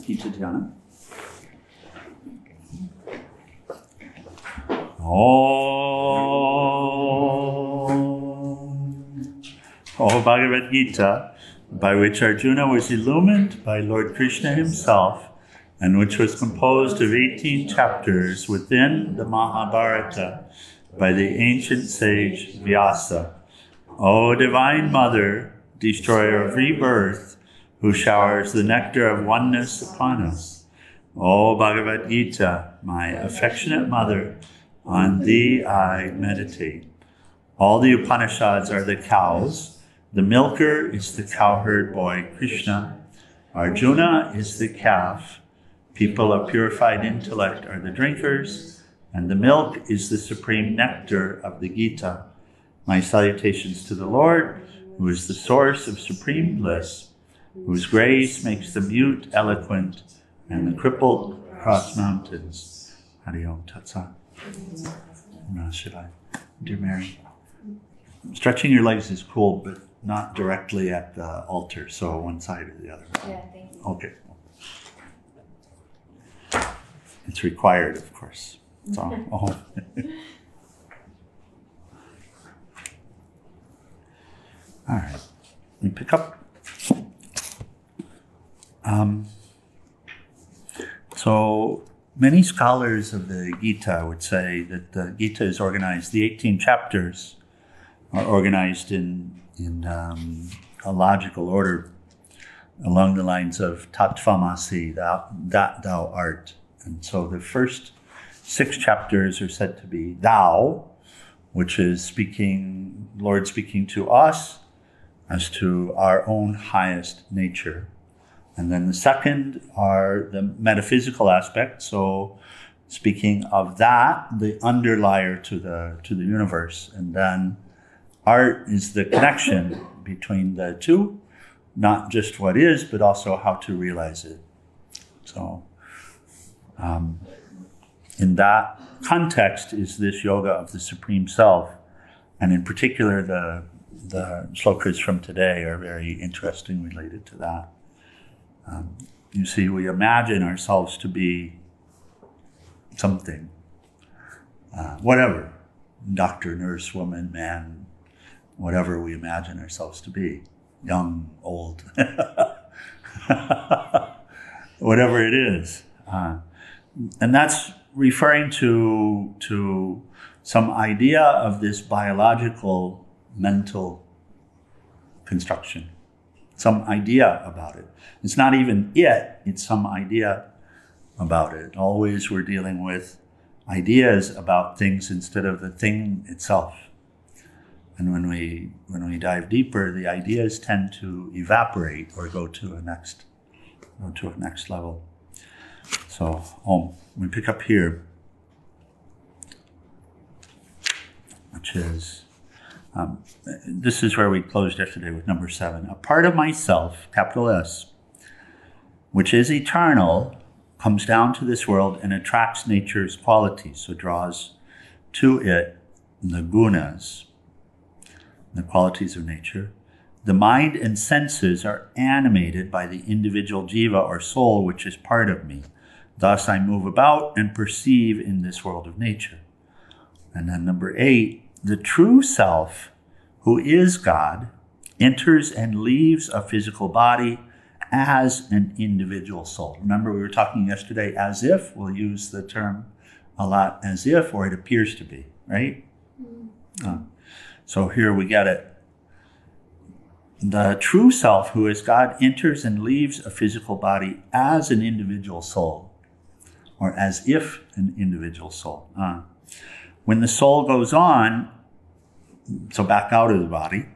Geeta Dhyana. Oh, Bhagavad Gita, by which Arjuna was illumined by Lord Krishna himself, and which was composed of 18 chapters within the Mahabharata by the ancient sage Vyasa. O Divine Mother, destroyer of rebirth, who showers the nectar of oneness upon us. O Bhagavad Gita, my affectionate mother, on thee I meditate. All the Upanishads are the cows. The milker is the cowherd boy, Krishna. Arjuna is the calf. People of purified intellect are the drinkers, and the milk is the supreme nectar of the Gita. My salutations to the Lord, who is the source of supreme bliss, whose grace makes the mute eloquent and the crippled cross mountains. Hari Om Tat Sat. Dear Mary, stretching your legs is cool, but not directly at the altar, so one side or the other. Yeah, thank you. Okay. It's required, of course. So, all right. We pick up. So many scholars of the Gita would say that the Gita is organized. The 18 chapters are organized in a logical order along the lines of Tat-tvamasi, that thou art. And so the first 6 chapters are said to be thou, which is Lord speaking to us as to our own highest nature. And then the second are the metaphysical aspects, so speaking of that, the underlier to the universe. And then art is the connection between the two, not just what is, but also how to realize it. So in that context is this yoga of the Supreme Self. And in particular, the shlokas from today are very interesting related to that. You see, we imagine ourselves to be something, whatever, doctor, nurse, woman, man, whatever we imagine ourselves to be, young, old, whatever it is. And that's referring to some idea of this biological mental construction, some idea about it. It's not even it, it's some idea about it. Always we're dealing with ideas about things instead of the thing itself. And when we dive deeper, the ideas tend to evaporate or go to a next level. So we pick up here, which is this is where we closed yesterday with number 7. A part of myself, capital S, which is eternal, comes down to this world and attracts nature's qualities, so draws to it the gunas, the qualities of nature. The mind and senses are animated by the individual jiva or soul, which is part of me. Thus I move about and perceive in this world of nature. And then number 8, the true self, who is God, enters and leaves a physical body as an individual soul. Remember, we were talking yesterday as if. We'll use the term a lot, as if, or it appears to be, right? So here we get it. The true self, who is God, enters and leaves a physical body as an individual soul, or as if an individual soul. When the soul goes on, so back out of the body,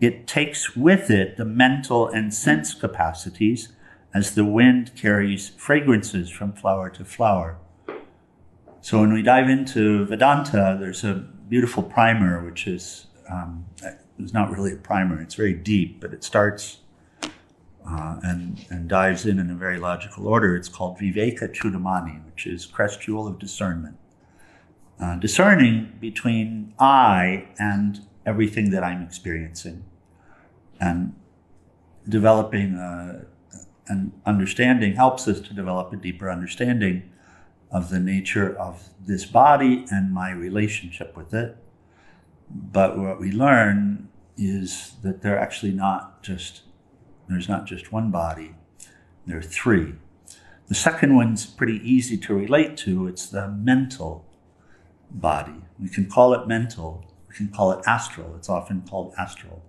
it takes with it the mental and sense capacities as the wind carries fragrances from flower to flower. So when we dive into Vedanta, there's a beautiful primer, which is, it's not really a primer, it's very deep, but it starts and dives in a very logical order. It's called Viveka Chudamani, which is crest jewel of discernment. Discerning between I and everything that I'm experiencing, and developing and understanding helps us to develop a deeper understanding of the nature of this body and my relationship with it. But what we learn is that there's not just one body, there are three. The second one's pretty easy to relate to. It's the mental body. We can call it mental. We can call it astral. It's often called astral.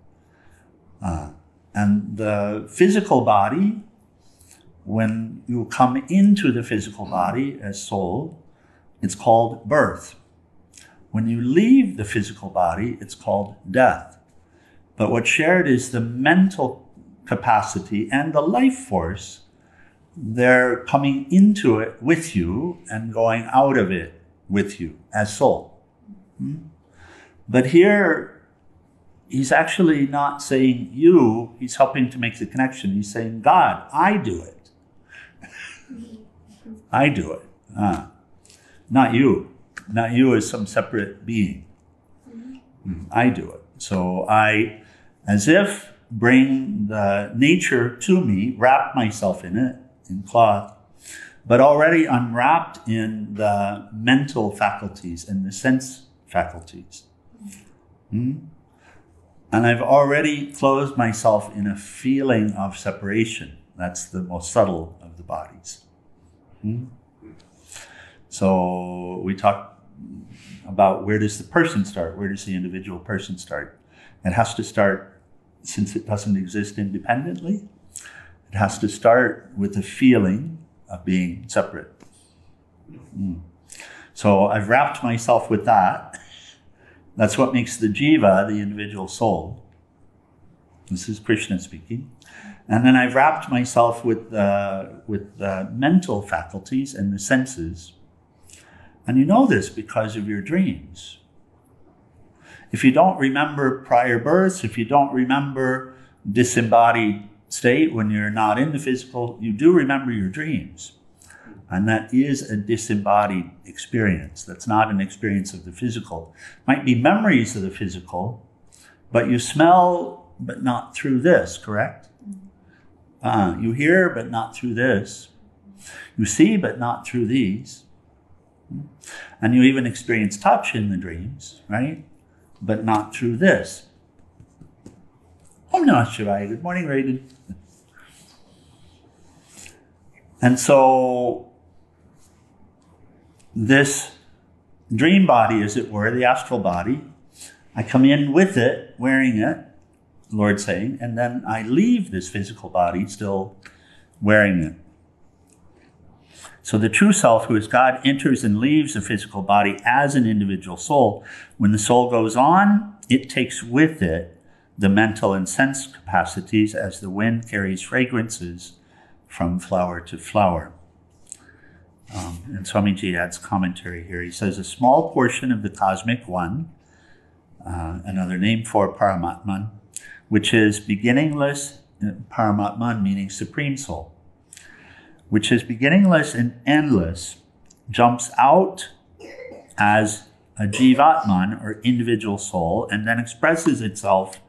And the physical body, when you come into the physical body as soul, it's called birth. When you leave the physical body, it's called death. But what's shared is the mental capacity and the life force. They're coming into it with you and going out of it with you as soul. But here, he's actually not saying you, he's helping to make the connection. He's saying, God, I do it. I do it. Not you. Not you as some separate being. I do it. So I, as if, bring the nature to me, wrap myself in it, in cloth, but already I'm wrapped in the mental faculties and the sense faculties. And I've already clothed myself in a feeling of separation. That's the most subtle of the bodies. So we talk about where does the person start? Where does the individual person start? It has to start, since it doesn't exist independently, it has to start with the feeling of being separate. So I've wrapped myself with that. That's what makes the jiva, the individual soul. This is Krishna speaking. And then I've wrapped myself with the mental faculties and the senses. And you know this because of your dreams. If you don't remember prior births, if you don't remember disembodied state when you're not in the physical, you do remember your dreams. And that is a disembodied experience. That's not an experience of the physical. Might be memories of the physical, but you smell, but not through this, correct? You hear, but not through this. You see, but not through these. And you even experience touch in the dreams, right? But not through this. Om Namah Shivaya. Good morning, Raiden. And so this dream body, as it were, the astral body, I come in with it, wearing it, the Lord saying, and then I leave this physical body still wearing it. So the true self, who is God, enters and leaves the physical body as an individual soul. When the soul goes on, it takes with it the mental and sense capacities as the wind carries fragrances from flower to flower. And Swamiji adds commentary here. He says, a small portion of the cosmic one, another name for Paramatman, which is beginningless, Paramatman meaning supreme soul, which is beginningless and endless, jumps out as a jivatman, or individual soul, and then expresses itself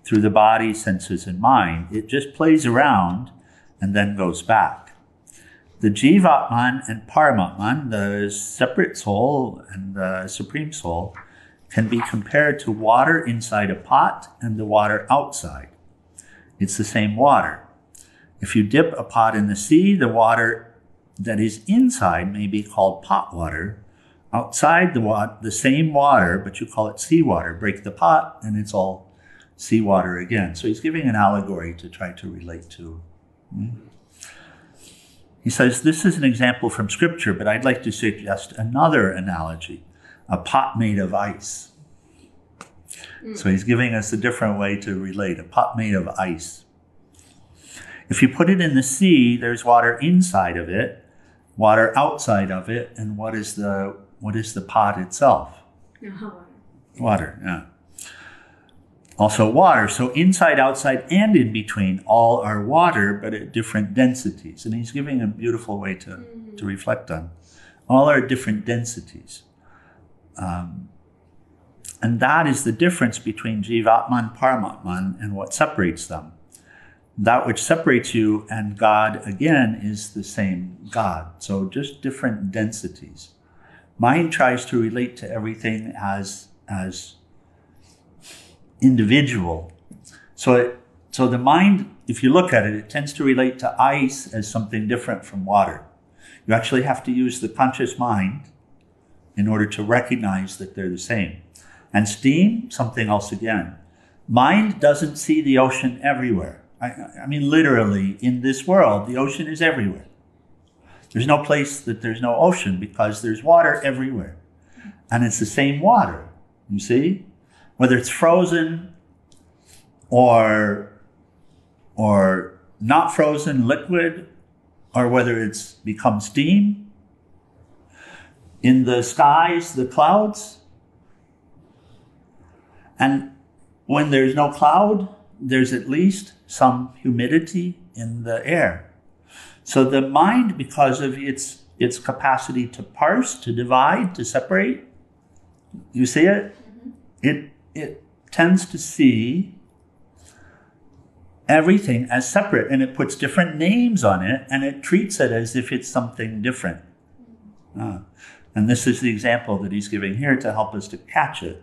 through the body, senses, and mind. It just plays around and then goes back. The jivatman and paramatman, the separate soul and the supreme soul, can be compared to water inside a pot and the water outside. It's the same water. If you dip a pot in the sea, the water that is inside may be called pot water. Outside the same water, but you call it seawater. Break the pot and it's all seawater again. So he's giving an allegory to try to relate to. He says, this is an example from scripture, but I'd like to suggest another analogy, a pot made of ice. So he's giving us a different way to relate, a pot made of ice. If you put it in the sea, there's water inside of it, water outside of it, and what is the pot itself? Water, yeah. Also water. So inside, outside, and in between, all are water, but at different densities. And he's giving a beautiful way to reflect on. All are different densities. And that is the difference between Jivatman, Paramatman, and what separates them. that which separates you and God, again, is the same God. So just different densities. Mind tries to relate to everything as individual. So the mind, if you look at it, it tends to relate to ice as something different from water. You actually have to use the conscious mind in order to recognize that they're the same. And steam, something else again. Mind doesn't see the ocean everywhere. I mean, literally, in this world, the ocean is everywhere. There's no place that there's no ocean because there's water everywhere. And it's the same water, you see? Whether it's frozen or not frozen, liquid, or whether it's become steam. In the skies, the clouds. And when there's no cloud, there's at least some humidity in the air. So the mind, because of its capacity to parse, to divide, to separate, you see it? It tends to see everything as separate, and it puts different names on it, and it treats it as if it's something different. And this is the example that he's giving here to help us to catch it,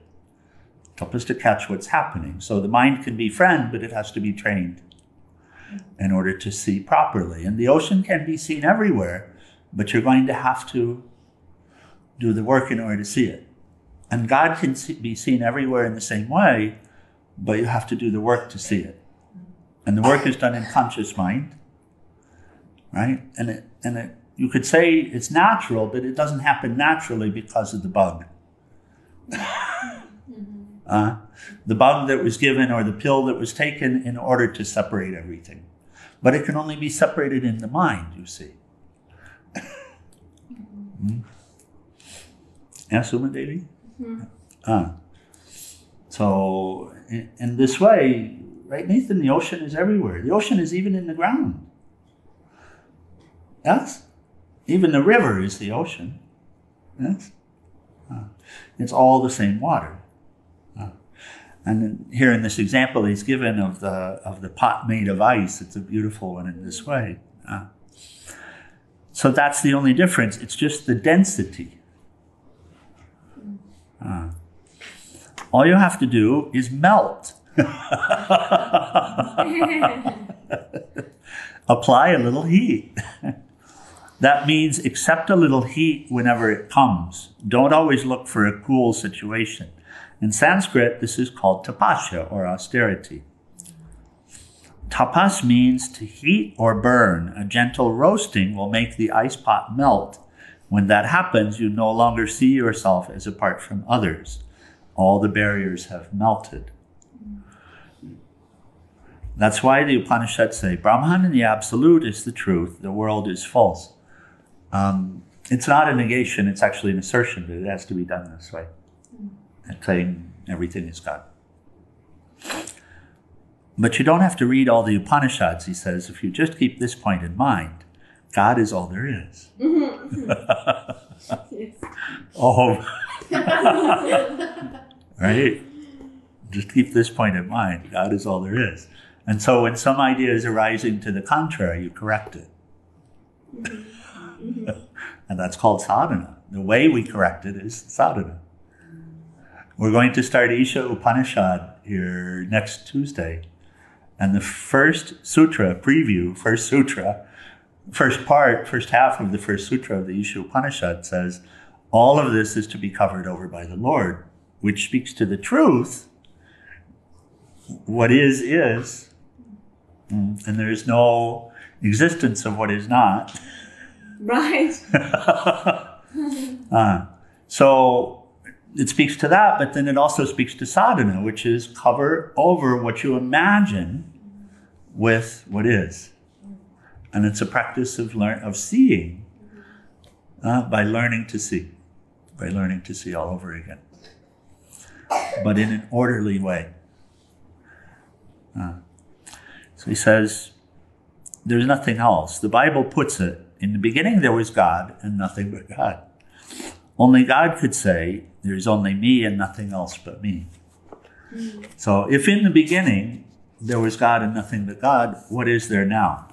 help us to catch what's happening. So the mind can be friend, but it has to be trained in order to see properly. And the ocean can be seen everywhere, but you're going to have to do the work in order to see it. And God can be seen everywhere in the same way, but you have to do the work to see it. And the work is done in conscious mind, right? And you could say it's natural, but it doesn't happen naturally because of the bug. The bug that was given or the pill that was taken in order to separate everything. But it can only be separated in the mind, you see. Yes, Uma Devi? So in this way, right, Nathan, the ocean is everywhere. The ocean is even in the ground. Yes? Even the river is the ocean. Yes? It's all the same water. And here in this example he's given of the pot made of ice, it's a beautiful one in this way. So that's the only difference. It's just the density. All you have to do is melt. Apply a little heat. That means accept a little heat whenever it comes. Don't always look for a cool situation. In Sanskrit, this is called tapasya, or austerity. Tapas means to heat or burn. A gentle roasting will make the ice pot melt. When that happens, you no longer see yourself as apart from others. All the barriers have melted. That's why the Upanishads say, Brahman in the absolute is the truth, the world is false. It's not a negation, it's actually an assertion, but it has to be done this way. And saying everything is God. But you don't have to read all the Upanishads, he says, if you just keep this point in mind. God is all there is. Oh. Right? Just keep this point in mind. God is all there is. And so when some idea is arising to the contrary, you correct it. And that's called sadhana. The way we correct it is sadhana. We're going to start Isha Upanishad here next Tuesday. And the first sutra, preview, first sutra, first half of the first sutra of the Isha Upanishad says, all of this is to be covered over by the Lord, which speaks to the truth. What is, and there is no existence of what is not. Right. So it speaks to that, but then it also speaks to sadhana, which is cover over what you imagine with what is. And it's a practice of seeing by learning to see, all over again, but in an orderly way. So he says, there's nothing else. The Bible puts it, in the beginning there was God and nothing but God. Only God could say, there's only me and nothing else but me. So if in the beginning there was God and nothing but God, what is there now?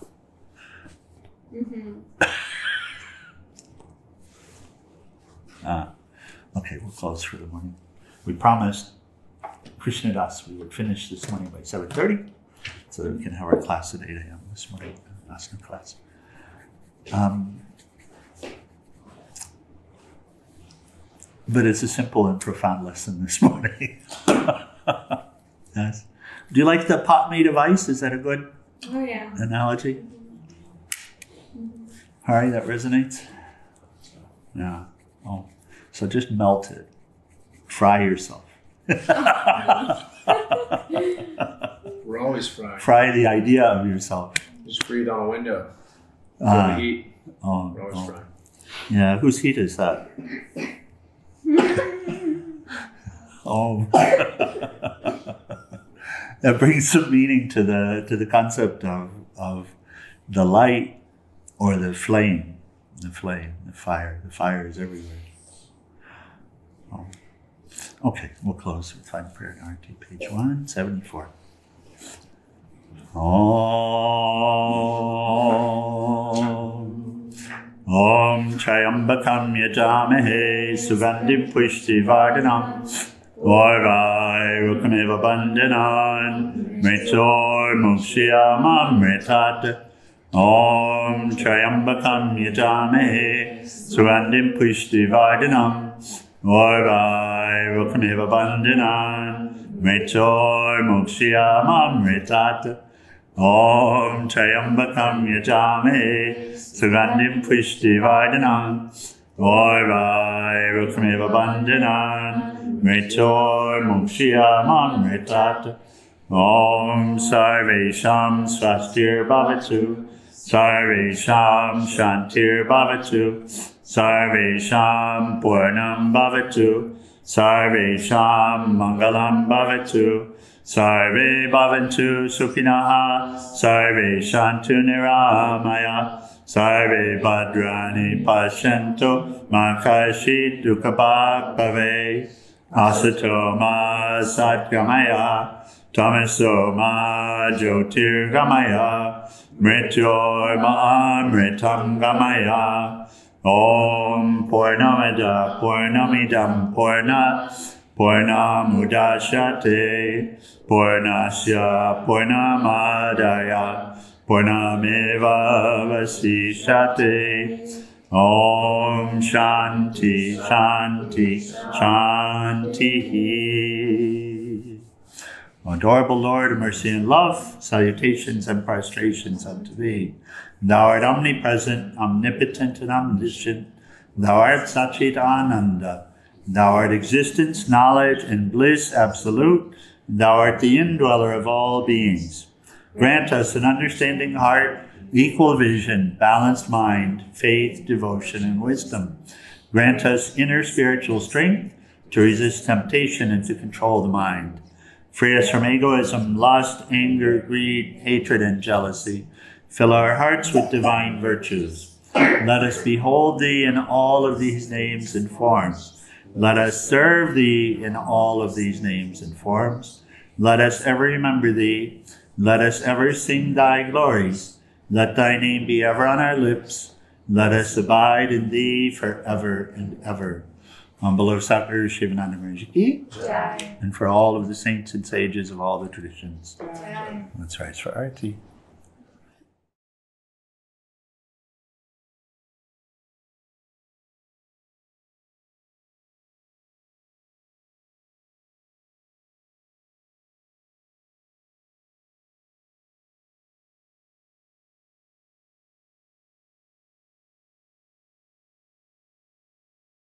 Okay, we'll close for the morning. We promised Krishna Das we would finish this morning by 7:30, so that we can have our class at 8 a.m. this morning, ashram class. But it's a simple and profound lesson this morning. Yes. Do you like the pot made of ice? Is that a good analogy? Hari, that resonates? Yeah. Oh, so just melt it. Fry yourself. We're always frying. Fry the idea of yourself. Just breathe on a window. Feel the heat. We're always frying. Yeah, whose heat is that? Oh. That brings some meaning to the concept of the light or the flame. The fire. The fire is everywhere. Oh. Okay, we'll close with final prayer in RT, page 174. Om Trayambakam Yajamahe Sugandhim Pushti Vardhanam Varvai Rukameva Bandhanan Mritor Mukshiyamam Mritat Om Trayambakam Yajamahe Sugandhim Pushti Vardhanam Varvai Rukameva Bandhanan Mritor Mukshiyamam Mritat Om Trayambakam Yajamahe Sugandhim Pushti Vardhanam Varvai Rukameva Bandhanan Mritor Mukshiyamam Mritat Om Sarvesham Swastir Bhavatu Sarvesham Shantir Bhavatu Sarvesham Purnam Bhavatu Sarvesham Mangalam Bhavatu Sarve Bhavantu Sukhinaha Sarve Shantu Niramaya Sarve Bhadrani Pasyanto Makashi Dukhabhak Bhave Asato Ma Satgamaya Tamaso Ma Jyotirgamaya Mrityor Ma Amritam Gamaya Om Purnamada Purnamidam Purnat Purnamudashyate Purnasya Purnamadaya Purnameva Vasishyate Om Shanti Shanti Shanti. Adorable Lord of mercy and love, salutations and prostrations unto thee. Thou art omnipresent, omnipotent, and omniscient. Thou art Satchidananda. Thou art existence, knowledge, and bliss absolute. Thou art the indweller of all beings. Grant us an understanding heart, equal vision, balanced mind, faith, devotion, and wisdom. Grant us inner spiritual strength to resist temptation and to control the mind. Free us from egoism, lust, anger, greed, hatred, and jealousy. Fill our hearts with divine virtues. Let us behold thee in all of these names and forms. Let us serve thee in all of these names and forms. Let us ever remember thee. Let us ever sing thy glories. Let thy name be ever on our lips. Let us abide in thee forever and ever. On below Satguru Shivananda Maharaj Ki, and for all of the saints and sages of all the traditions. Let's rise for Arati.